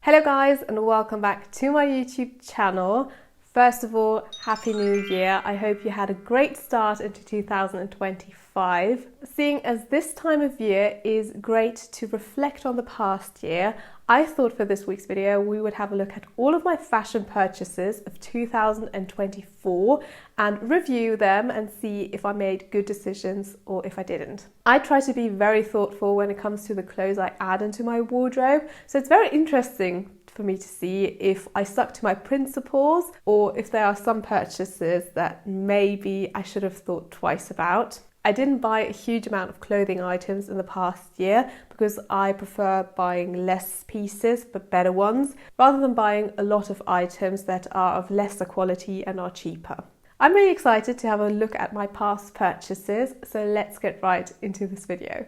Hello guys, and welcome back to my YouTube channel. First of all, Happy New Year. I hope you had a great start into 2025. Seeing as this time of year is great to reflect on the past year, I thought for this week's video we would have a look at all of my fashion purchases of 2024 and review them and see if I made good decisions or if I didn't. I try to be very thoughtful when it comes to the clothes I add into my wardrobe, so it's very interesting for me to see if I stuck to my principles or if there are some purchases that maybe I should have thought twice about. I didn't buy a huge amount of clothing items in the past year because I prefer buying less pieces but better ones rather than buying a lot of items that are of lesser quality and are cheaper. I'm really excited to have a look at my past purchases, so let's get right into this video.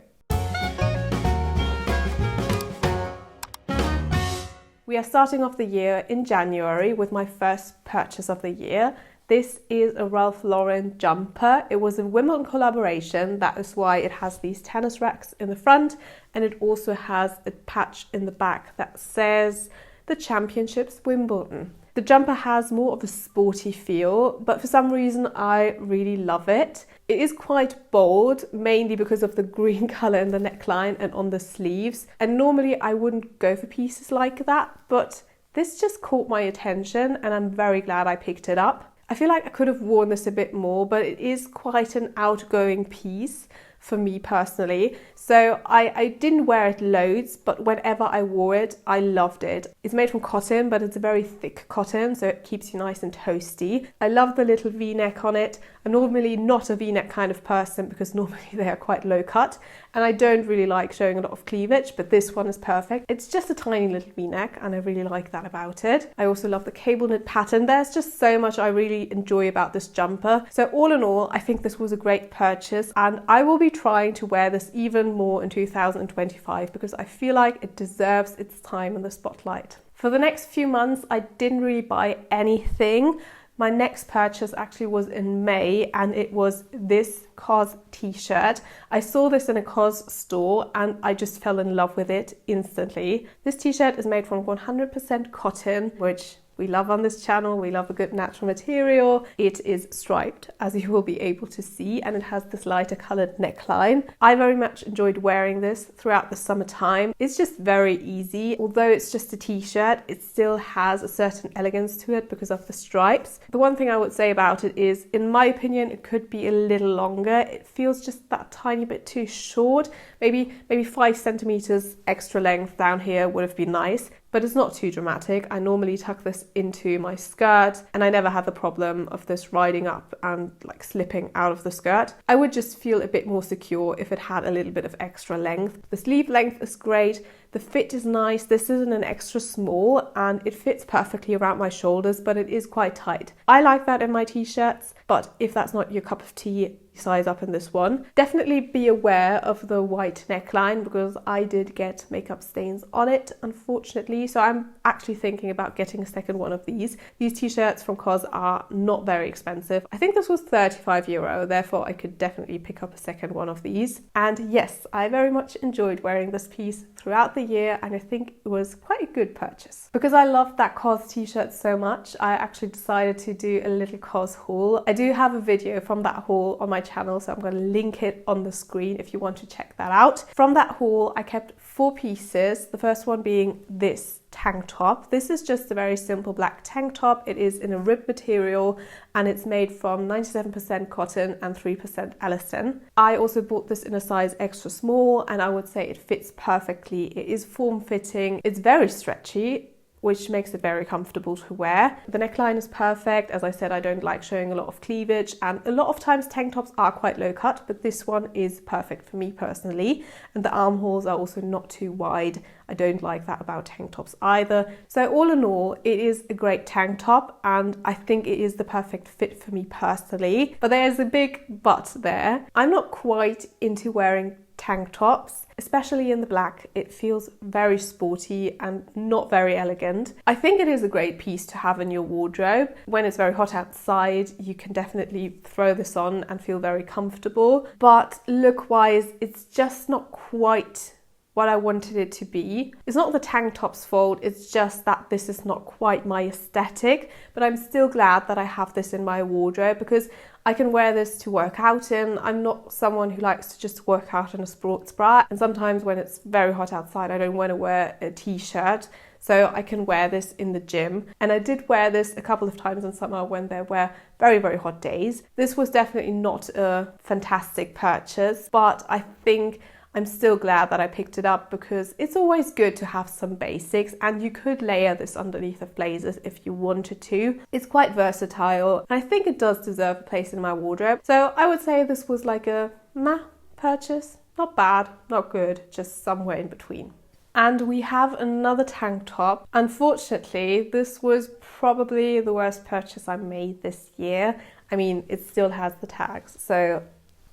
We are starting off the year in January with my first purchase of the year. This is a Ralph Lauren jumper. It was a Wimbledon collaboration. That is why it has these tennis racks in the front, and it also has a patch in the back that says the Championships Wimbledon. The jumper has more of a sporty feel, but for some reason I really love it. It is quite bold, mainly because of the green colour in the neckline and on the sleeves. And normally I wouldn't go for pieces like that, but this just caught my attention and I'm very glad I picked it up. I feel like I could have worn this a bit more, but it is quite an outgoing piece for me personally. So I didn't wear it loads, but whenever I wore it, I loved it. It's made from cotton, but it's a very thick cotton, so it keeps you nice and toasty. I love the little V-neck on it. I'm normally not a V-neck kind of person because normally they are quite low cut, and I don't really like showing a lot of cleavage, but this one is perfect. It's just a tiny little V-neck, and I really like that about it. I also love the cable knit pattern. There's just so much I really enjoy about this jumper. So all in all, I think this was a great purchase, and I will be trying to wear this even more in 2025 because I feel like it deserves its time in the spotlight. For the next few months, I didn't really buy anything. My next purchase actually was in May, and it was this COS T-shirt. I saw this in a COS store and I just fell in love with it instantly. This T-shirt is made from 100% cotton, which we love on this channel. We love a good natural material. It is striped, as you will be able to see, and it has this lighter colored neckline. I very much enjoyed wearing this throughout the summertime. It's just very easy. Although it's just a t-shirt, it still has a certain elegance to it because of the stripes. The one thing I would say about it is, in my opinion, it could be a little longer. It feels just that tiny bit too short. Maybe 5 centimeters extra length down here would have been nice. But it's not too dramatic. I normally tuck this into my skirt and I never have the problem of this riding up and like slipping out of the skirt. I would just feel a bit more secure if it had a little bit of extra length. The sleeve length is great. The fit is nice. This isn't an extra small and it fits perfectly around my shoulders, but it is quite tight. I like that in my t-shirts, but if that's not your cup of tea, size up in this one. Definitely be aware of the white neckline because I did get makeup stains on it, unfortunately. So I'm actually thinking about getting a second one of these. These t-shirts from COS are not very expensive. I think this was €35, therefore I could definitely pick up a second one of these. And yes, I very much enjoyed wearing this piece throughout the year, and I think it was quite a good purchase. Because I loved that COS t-shirt so much, I actually decided to do a little COS haul. I do have a video from that haul on my channel, so I'm going to link it on the screen if you want to check that out. From that haul, I kept 4 pieces. The first one being this tank top. This is just a very simple black tank top. It is in a ribbed material and it's made from 97% cotton and 3% elastane. I also bought this in a size extra small and I would say it fits perfectly. It is form-fitting. It's very stretchy, which makes it very comfortable to wear. The neckline is perfect. As I said, I don't like showing a lot of cleavage, and a lot of times tank tops are quite low cut, but this one is perfect for me personally. And the armholes are also not too wide. I don't like that about tank tops either. So all in all, it is a great tank top and I think it is the perfect fit for me personally. But there's a big but there. I'm not quite into wearing tank tops, especially in the black. It feels very sporty and not very elegant. I think it is a great piece to have in your wardrobe. When it's very hot outside, you can definitely throw this on and feel very comfortable. But look-wise, it's just not quite what I wanted it to be. It's not the tank top's fault, it's just that this is not quite my aesthetic, but I'm still glad that I have this in my wardrobe because I can wear this to work out in. I'm not someone who likes to just work out in a sports bra, and sometimes when it's very hot outside I don't want to wear a t-shirt, so I can wear this in the gym. And I did wear this a couple of times in summer when there were very, very hot days. This was definitely not a fantastic purchase, but I think I'm still glad that I picked it up because it's always good to have some basics, and you could layer this underneath of blazers if you wanted to. It's quite versatile, and I think it does deserve a place in my wardrobe. So I would say this was like a meh purchase. Not bad, not good, just somewhere in between. And we have another tank top. Unfortunately, this was probably the worst purchase I made this year. I mean, it still has the tags, so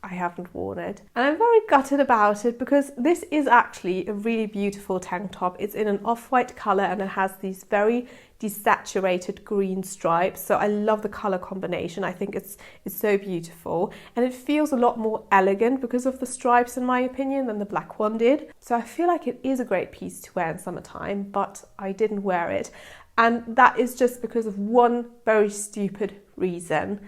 I haven't worn it. And I'm very gutted about it because this is actually a really beautiful tank top. It's in an off-white color and it has these very desaturated green stripes. So I love the color combination. I think it's so beautiful, and it feels a lot more elegant because of the stripes, in my opinion, than the black one did. So I feel like it is a great piece to wear in summertime, but I didn't wear it. And that is just because of one very stupid reason.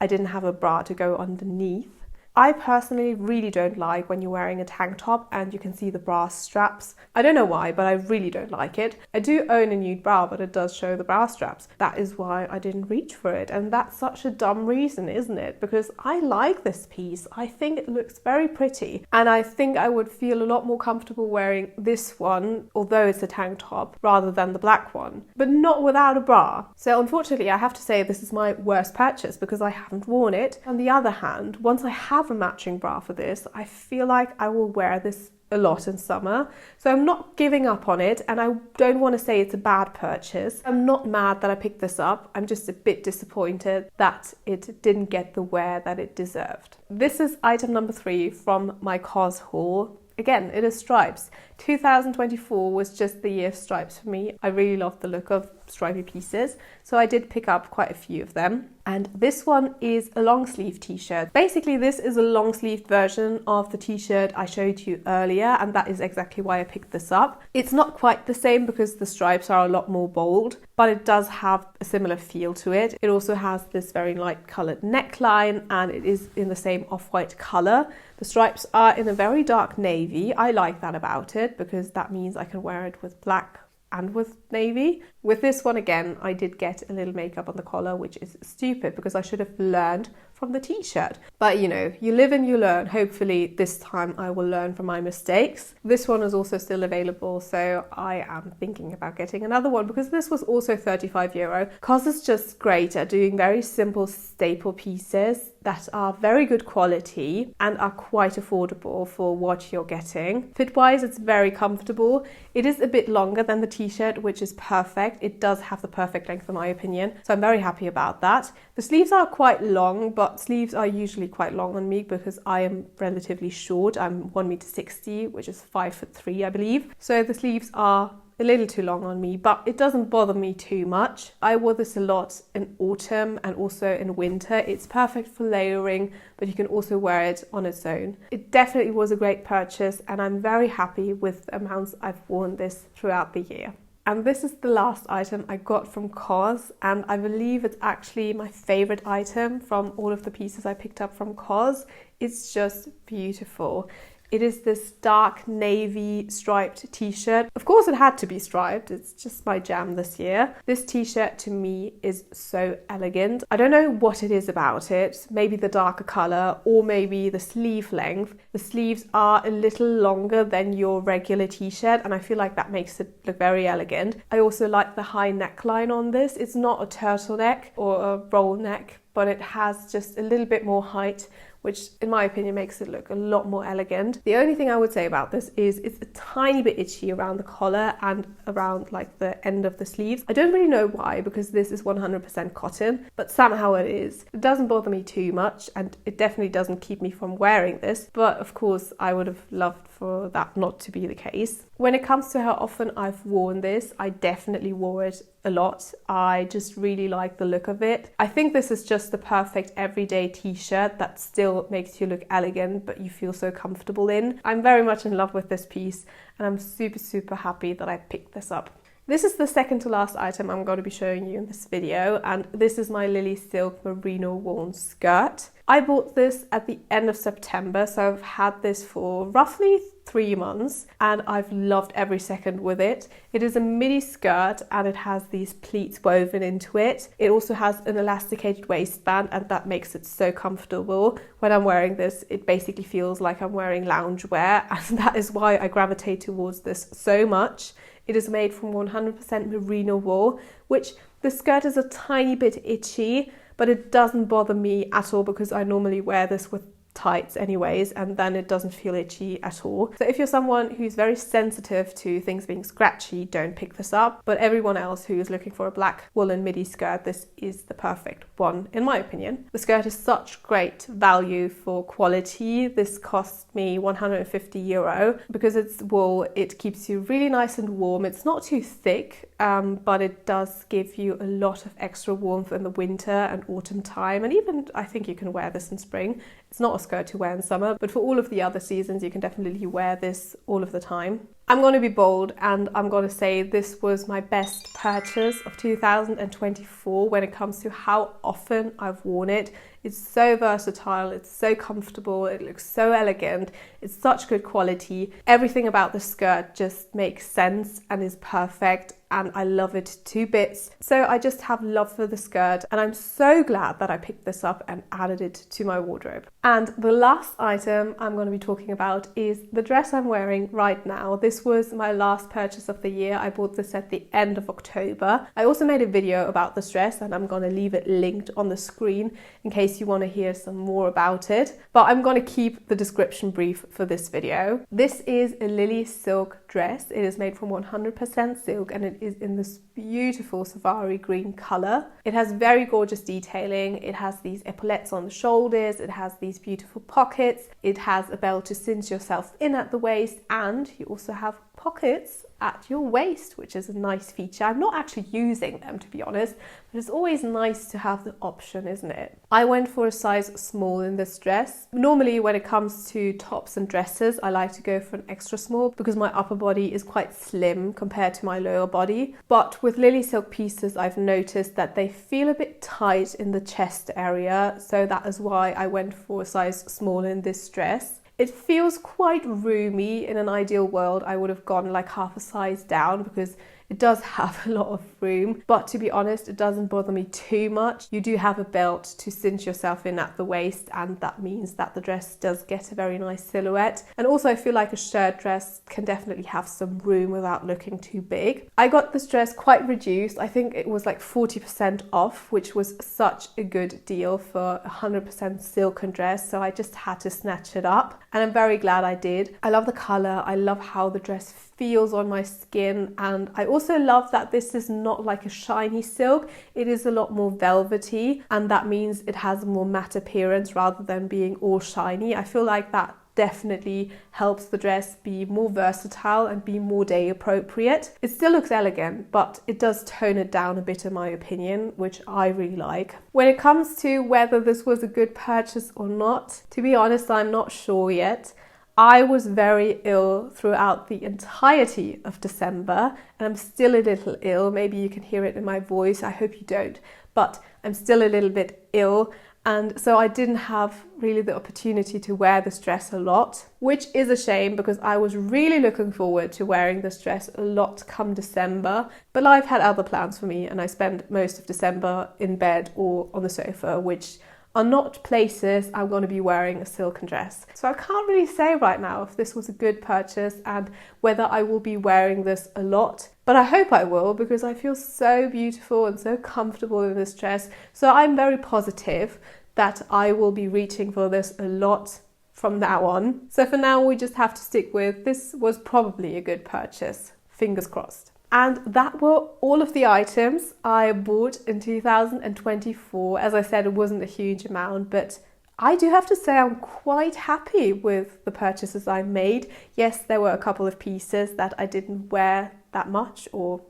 I didn't have a bra to go underneath. I personally really don't like when you're wearing a tank top and you can see the bra straps. I don't know why, but I really don't like it. I do own a nude bra, but it does show the bra straps. That is why I didn't reach for it. And that's such a dumb reason, isn't it? Because I like this piece. I think it looks very pretty. And I think I would feel a lot more comfortable wearing this one, although it's a tank top, rather than the black one. But not without a bra. So unfortunately, I have to say this is my worst purchase because I haven't worn it. On the other hand, once I have a matching bra for this, I feel like I will wear this a lot in summer. So I'm not giving up on it, and I don't want to say it's a bad purchase. I'm not mad that I picked this up. I'm just a bit disappointed that it didn't get the wear that it deserved. This is item number 3 from my COS haul. Again, it is stripes. 2024 was just the year of stripes for me. I really loved the look of stripy pieces, so I did pick up quite a few of them. And this one is a long sleeve t-shirt. Basically, this is a long sleeved version of the t-shirt I showed you earlier, and that is exactly why I picked this up. It's not quite the same because the stripes are a lot more bold, but it does have a similar feel to it. It also has this very light colored neckline, and it is in the same off-white color. The stripes are in a very dark navy. I like that about it because that means I can wear it with black and with navy. With this one, again, I did get a little makeup on the collar, which is stupid because I should have learned from the t-shirt. But you know, you live and you learn. Hopefully this time I will learn from my mistakes. This one is also still available, so I am thinking about getting another one because this was also €35. COS is just great at doing very simple staple pieces that are very good quality and are quite affordable for what you're getting. Fit-wise, it's very comfortable. It is a bit longer than the t-shirt, which is perfect. It does have the perfect length in my opinion, so I'm very happy about that. The sleeves are quite long, but sleeves are usually quite long on me because I am relatively short. I'm 1m60, which is 5'3", I believe. So the sleeves are a little too long on me, but it doesn't bother me too much. I wore this a lot in autumn and also in winter. It's perfect for layering, but you can also wear it on its own. It definitely was a great purchase, and I'm very happy with the amounts I've worn this throughout the year. And this is the last item I got from COS, and I believe it's actually my favorite item from all of the pieces I picked up from COS. It's just beautiful. It is this dark navy striped t-shirt. Of course it had to be striped, it's just my jam this year. This t-shirt to me is so elegant. I don't know what it is about it, maybe the darker colour or maybe the sleeve length. The sleeves are a little longer than your regular t-shirt, and I feel like that makes it look very elegant. I also like the high neckline on this. It's not a turtleneck or a roll neck, but it has just a little bit more height, which in my opinion makes it look a lot more elegant. The only thing I would say about this is it's a tiny bit itchy around the collar and around like the end of the sleeves. I don't really know why, because this is 100% cotton, but somehow it is. It doesn't bother me too much, and it definitely doesn't keep me from wearing this, but of course I would have loved for that not to be the case. When it comes to how often I've worn this, I definitely wore it a lot. I just really like the look of it. I think this is just the perfect everyday t-shirt that still still makes you look elegant, but you feel so comfortable in. I'm very much in love with this piece, and I'm super happy that I picked this up. This is the second to last item I'm going to be showing you in this video, and this is my Lilysilk merino wool skirt. I bought this at the end of September, so I've had this for roughly 3 months and I've loved every second with it. It is a midi skirt and it has these pleats woven into it. It also has an elasticated waistband, and that makes it so comfortable. When I'm wearing this, it basically feels like I'm wearing loungewear, and that is why I gravitate towards this so much. It is made from 100% merino wool, which the skirt is a tiny bit itchy, but it doesn't bother me at all because I normally wear this with tights anyways, and then it doesn't feel itchy at all. So if you're someone who's very sensitive to things being scratchy, don't pick this up. But everyone else who is looking for a black woolen midi skirt, this is the perfect one in my opinion. The skirt is such great value for quality. This cost me €150. Because it's wool, it keeps you really nice and warm. It's not too thick, but it does give you a lot of extra warmth in the winter and autumn time, and even I think you can wear this in spring. It's not a skirt to wear in summer, but for all of the other seasons you can definitely wear this all of the time. I'm going to be bold and I'm going to say this was my best purchase of 2024 when it comes to how often I've worn it. It's so versatile, it's so comfortable, it looks so elegant, it's such good quality. Everything about the skirt just makes sense and is perfect, and I love it to bits. So I just have love for the skirt, and I'm so glad that I picked this up and added it to my wardrobe. And the last item I'm going to be talking about is the dress I'm wearing right now. This was my last purchase of the year. I bought this at the end of October. I also made a video about this dress, and I'm going to leave it linked on the screen in case you want to hear some more about it, but I'm going to keep the description brief for this video. This is a Lilysilk dress. It is made from 100% silk and it is in this beautiful safari green color. It has very gorgeous detailing. It has these epaulettes on the shoulders, it has these beautiful pockets, it has a belt to cinch yourself in at the waist, and you also have pockets at your waist, which is a nice feature. I'm not actually using them, to be honest, but it's always nice to have the option, isn't it? I went for a size small in this dress. Normally when it comes to tops and dresses, I like to go for an extra small because my upper body is quite slim compared to my lower body. But with Lilysilk pieces, I've noticed that they feel a bit tight in the chest area, so that is why I went for a size small in this dress. It feels quite roomy. In an ideal world, I would have gone like half a size down because it does have a lot of room, but to be honest, it doesn't bother me too much. You do have a belt to cinch yourself in at the waist, and that means that the dress does get a very nice silhouette. And also I feel like a shirt dress can definitely have some room without looking too big. I got this dress quite reduced. I think it was like 40% off, which was such a good deal for a 100% silken dress, so I just had to snatch it up, and I'm very glad I did. I love the color, I love how the dress feels on my skin, and I also love that this is not like a shiny silk. It is a lot more velvety, and that means it has a more matte appearance rather than being all shiny. I feel like that definitely helps the dress be more versatile and be more day appropriate. It still looks elegant, but it does tone it down a bit in my opinion, which I really like. When it comes to whether this was a good purchase or not, to be honest, I'm not sure yet. I was very ill throughout the entirety of December, and I'm still a little ill. Maybe you can hear it in my voice. I hope you don't, but I'm still a little bit ill. And so I didn't have really the opportunity to wear this dress a lot, which is a shame because I was really looking forward to wearing this dress a lot come December. But life had other plans for me, and I spent most of December in bed or on the sofa, which are not places I'm going to be wearing a silken dress. So I can't really say right now if this was a good purchase and whether I will be wearing this a lot. But I hope I will, because I feel so beautiful and so comfortable in this dress. So I'm very positive that I will be reaching for this a lot from now on. So for now, we just have to stick with this was probably a good purchase. Fingers crossed. And that were all of the items I bought in 2024. As I said, it wasn't a huge amount, but I do have to say I'm quite happy with the purchases I made. Yes, there were a couple of pieces that I didn't wear that much or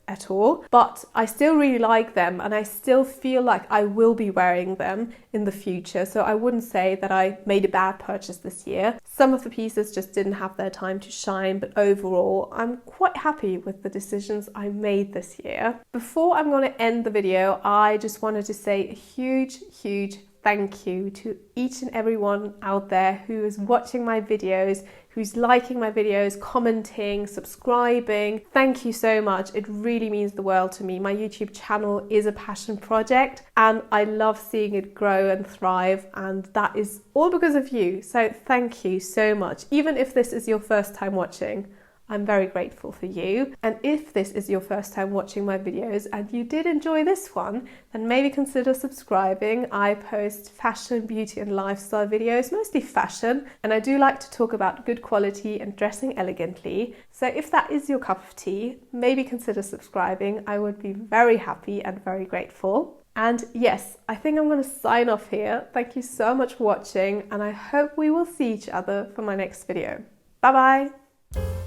at all, but I still really like them and I still feel like I will be wearing them in the future. So I wouldn't say that I made a bad purchase this year. Some of the pieces just didn't have their time to shine, but overall I'm quite happy with the decisions I made this year. Before I'm going to end the video, I just wanted to say a huge thank you to each and everyone out there who is watching my videos, who's liking my videos, commenting, subscribing. Thank you so much. It really means the world to me. My YouTube channel is a passion project and I love seeing it grow and thrive, and that is all because of you. So thank you so much. Even if this is your first time watching, I'm very grateful for you. And if this is your first time watching my videos and you did enjoy this one, then maybe consider subscribing. I post fashion, beauty and lifestyle videos, mostly fashion, and I do like to talk about good quality and dressing elegantly. So if that is your cup of tea, maybe consider subscribing. I would be very happy and very grateful. And yes, I think I'm going to sign off here. Thank you so much for watching and I hope we will see each other for my next video. Bye bye!